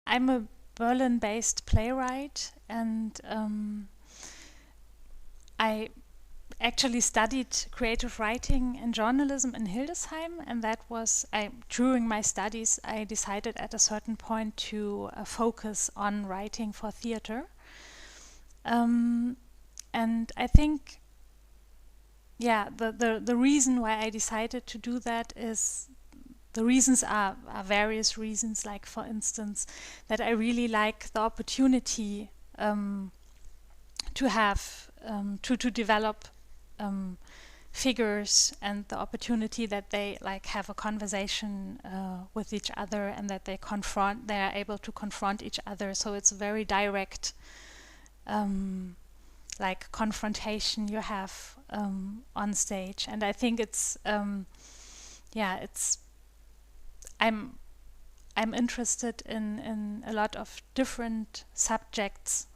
I'm a Berlin-based playwright, and I actually studied creative writing and journalism in Hildesheim, and that was, during my studies, I decided at a certain point to focus on writing for theater. And I think, the reason why I decided to do that is, the reasons are various reasons, like for instance, that I really like the opportunity to have, to develop figures, and the opportunity that they like have a conversation with each other, and that they are able to confront each other. So it's a very direct like confrontation you have on stage, and I think it's I'm interested in a lot of different subjects.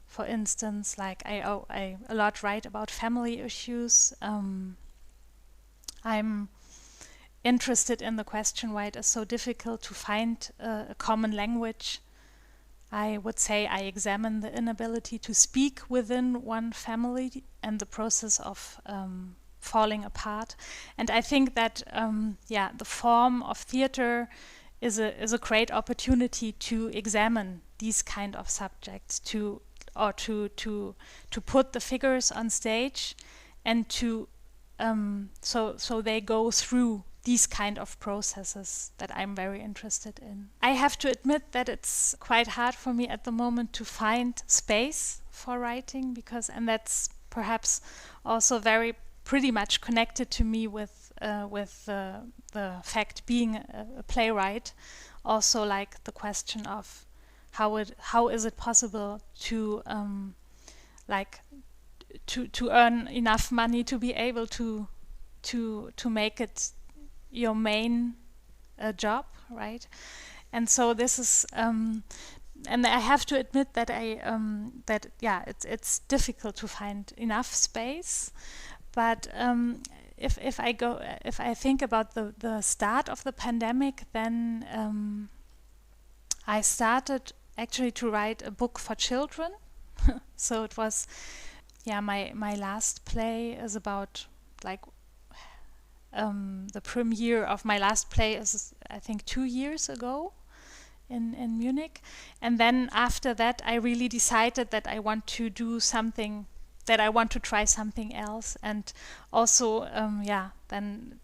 For instance, like I a lot write about family issues. I'm interested in the question why it is so difficult to find a common language. I would say I examine the inability to speak within one family and the process of falling apart. And I think that the form of theater is a great opportunity to examine these kind of subjects, to put the figures on stage, and to so they go through these kind of processes that I'm very interested in. I have to admit that it's quite hard for me at the moment to find space for writing, and that's perhaps also pretty much connected to me with the fact being a playwright. Also, like the question of how is it possible to to earn enough money to be able to make it your main job, right? And so this is and I have to admit that it's difficult to find enough space. But if I think about the start of the pandemic, then I started actually to write a book for children. So it was, my last play is about like the premiere of my last play is, I think, 2 years ago in Munich. And then after that, I really decided that I want to do something, that I want to try something else. And also, then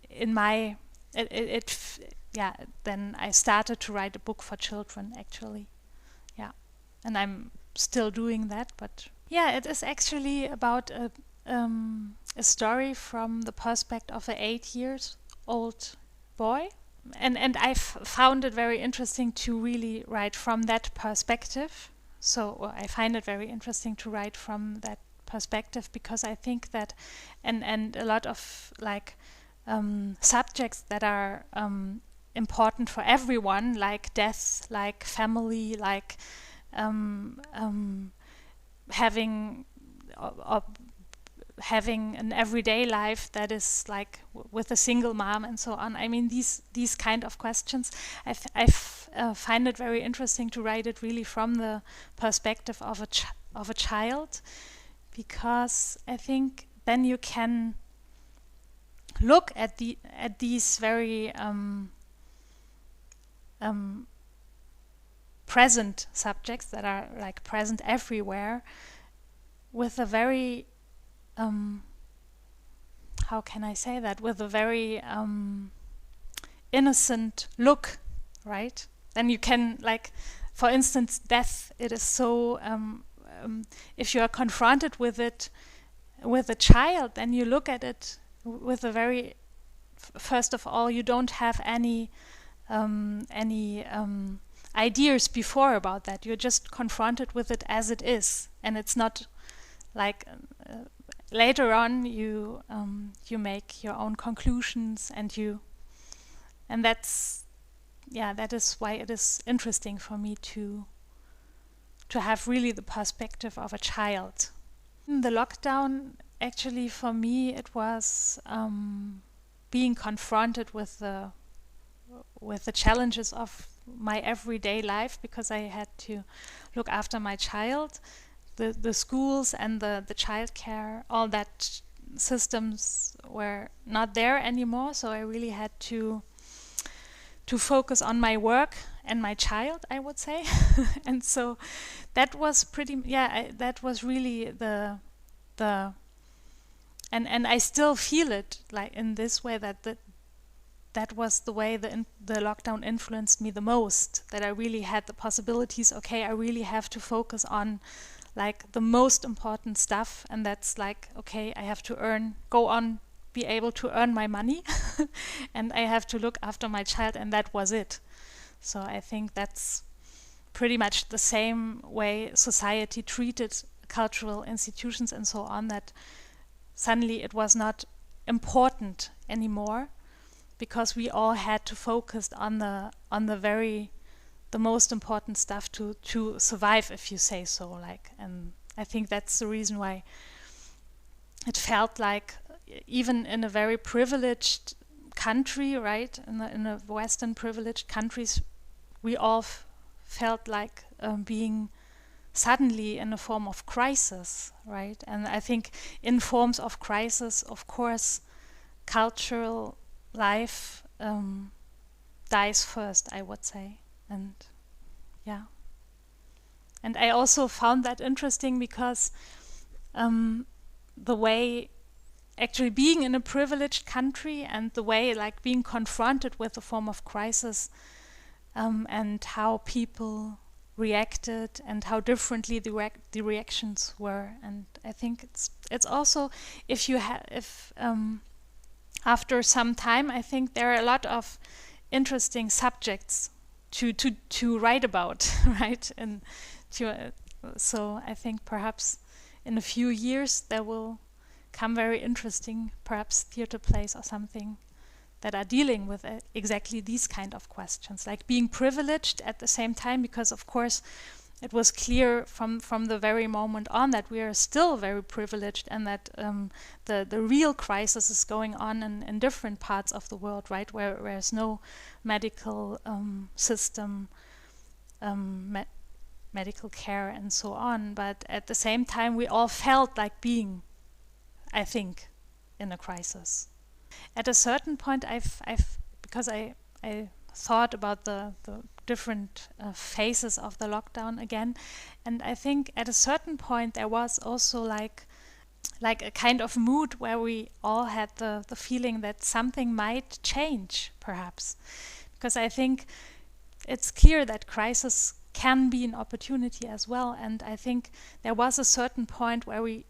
in my, then I started to write a book for children, actually. Yeah, and I'm still doing that, but it is actually about a story from the perspective of an 8-year-old boy, and I found it very interesting to really write from that perspective. So I find it very interesting to write from that perspective, because I think that and a lot of like subjects that are important for everyone, like death, like family, like having an everyday life that is like with a single mom and so on. I mean, these kind of questions, I find it very interesting to write it really from the perspective of a child, because I think then you can look at these very present subjects that are like present everywhere with a very how can I say that, with a very innocent look, right? Then you can, like, for instance, death, it is so if you are confronted with it with a child, then you look at it with a very, first of all, you don't have any ideas before about that. You're just confronted with it as it is, and it's not like later on you make your own conclusions, and that's that is why it is interesting for me to have really the perspective of a child. In the lockdown, actually, for me, it was being confronted with the with the challenges of my everyday life, because I had to look after my child, the schools and the childcare, all that systems were not there anymore. So I really had to focus on my work and my child, I would say. And so that was that was really the and I still feel it like in this way, that was the way the lockdown influenced me the most, that I really had the possibilities, okay, I really have to focus on like the most important stuff, and that's like, okay, I have to be able to earn my money and I have to look after my child, and that was it. So I think that's pretty much the same way society treated cultural institutions and so on, that suddenly it was not important anymore, because we all had to focus on the most important stuff to survive, if you say so. Like, and I think that's the reason why it felt like, even in a very privileged country, right, in a Western privileged countries, we all felt like being suddenly in a form of crisis, right? And I think in forms of crisis, of course, cultural life dies first, I would say. And yeah, and I also found that interesting, because the way actually being in a privileged country, and the way like being confronted with a form of crisis, and how people reacted, and how differently the reactions were. And I think it's also, if after some time, I think there are a lot of interesting subjects to write about, right? And so I think perhaps in a few years there will come very interesting, perhaps theater plays or something, that are dealing with exactly these kind of questions, like being privileged at the same time, because of course it was clear from the very moment on that we are still very privileged, and that the real crisis is going on in different parts of the world, right, where there's no medical system, medical care and so on. But at the same time, we all felt like being, I think, in a crisis. At a certain point, because I thought about the different phases of the lockdown again, and I think at a certain point there was also like a kind of mood where we all had the feeling that something might change, perhaps, because I think it's clear that crisis can be an opportunity as well. And I think there was a certain point where we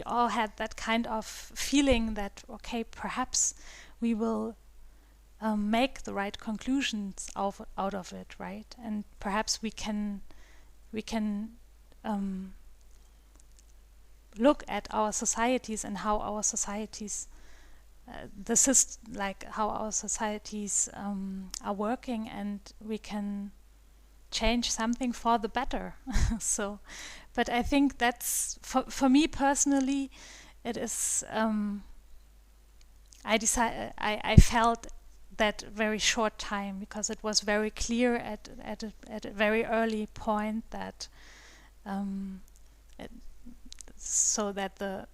all had that kind of feeling that, okay, perhaps we will make the right conclusions out of it, right? And perhaps we can look at our societies and how our societies, how our societies are working, and we can change something for the better. So, but I think that's for me personally, it is. I felt that very short time, because it was very clear at a very early point that so that the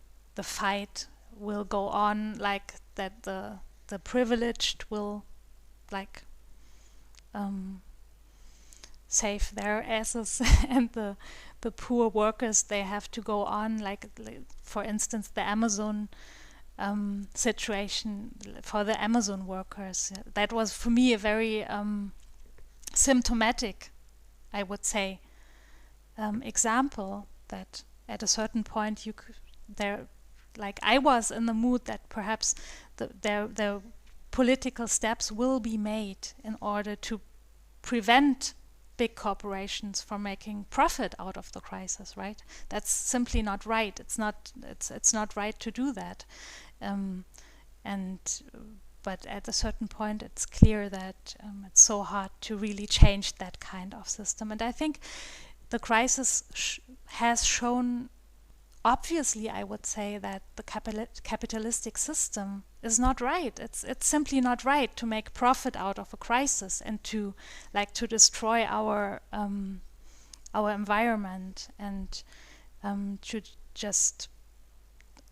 fight will go on, like that the privileged will like save their asses and the poor workers, they have to go on, like for instance the Amazon situation for the Amazon workers. That was for me a very symptomatic, I would say, example, that at a certain point I was in the mood that perhaps the political steps will be made in order to prevent big corporations from making profit out of the crisis, right? That's simply not right. It's not right to do that. But at a certain point, it's clear that it's so hard to really change that kind of system. And I think the crisis has shown obviously I would say that the capitalistic system is not right. It's simply not right to make profit out of a crisis and to destroy our environment and to just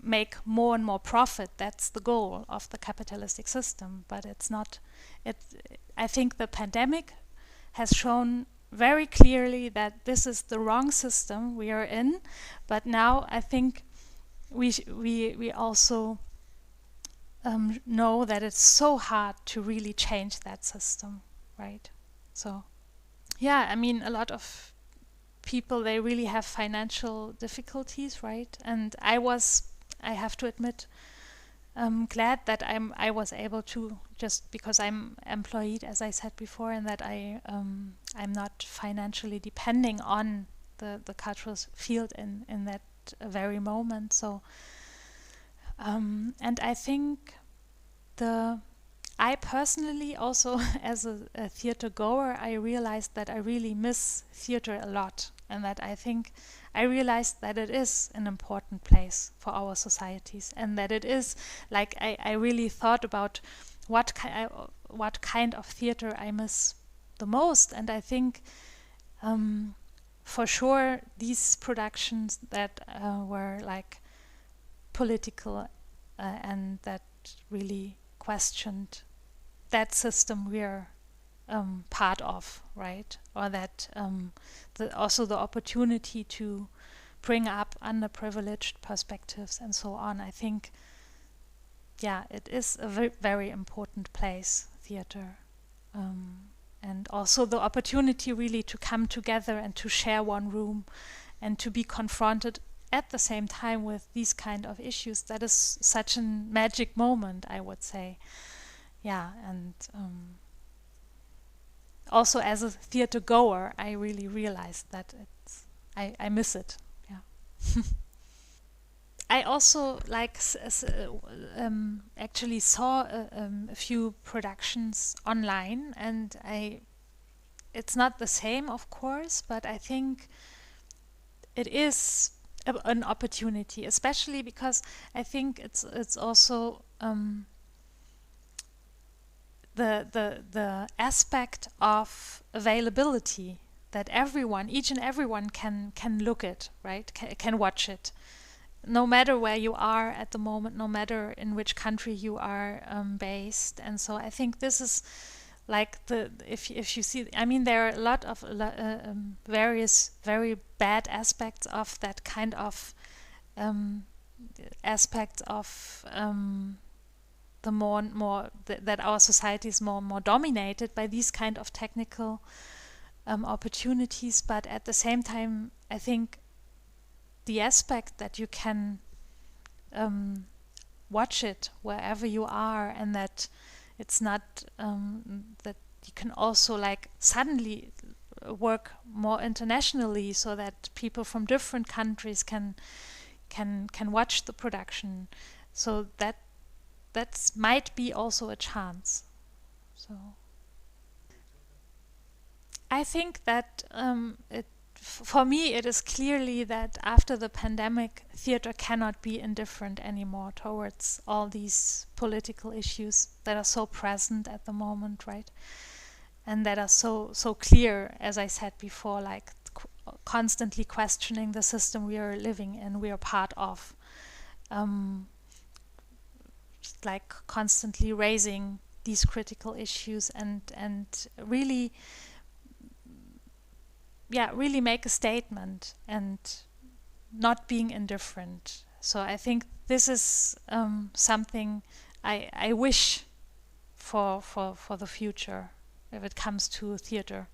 make more and more profit. That's the goal of the capitalistic system, but it's not. I think the pandemic has shown very clearly that this is the wrong system we are in, but now I think we also know that it's so hard to really change that system, right? So yeah, I mean, a lot of people, they really have financial difficulties, right? And I have to admit, glad that I was able to, just because I'm employed, as I said before, and that I'm not financially depending on the cultural field in that very moment. So and I think I personally also, as a theater goer, I realized that I really miss theater a lot, and that I realized that it is an important place for our societies, and that it is, like, I really thought about what kind of theater I miss the most, and I think for sure these productions that were like political and that really questioned that system we're part of, right? Or that also the opportunity to bring up underprivileged perspectives and so on. I think, yeah, it is a very important place, theater. And also the opportunity really to come together and to share one room and to be confronted at the same time with these kind of issues. That is such a magic moment, I would say. Yeah, and also as a theater goer, I really realized that I miss it. Yeah. I also actually saw a few productions online, and it's not the same, of course, but I think it is an opportunity, especially because I think it's also the aspect of availability, that each and everyone can look it, right? Can watch it, no matter where you are at the moment, no matter in which country you are based. And so I think this is like if you see, I mean, there are a lot of various very bad aspects of that kind of aspect of the more that our society is more dominated by these kind of technical opportunities. But at the same time, I think the aspect that you can watch it wherever you are, and that it's not that you can also like suddenly work more internationally, so that people from different countries can watch the production. So that might be also a chance. So I think that for me, it is clearly that after the pandemic, theater cannot be indifferent anymore towards all these political issues that are so present at the moment, right? And that are so clear, as I said before, like constantly questioning the system we are living in, we are part of. Like constantly raising these critical issues and really make a statement and not being indifferent. So I think this is something I wish for the future if it comes to theater.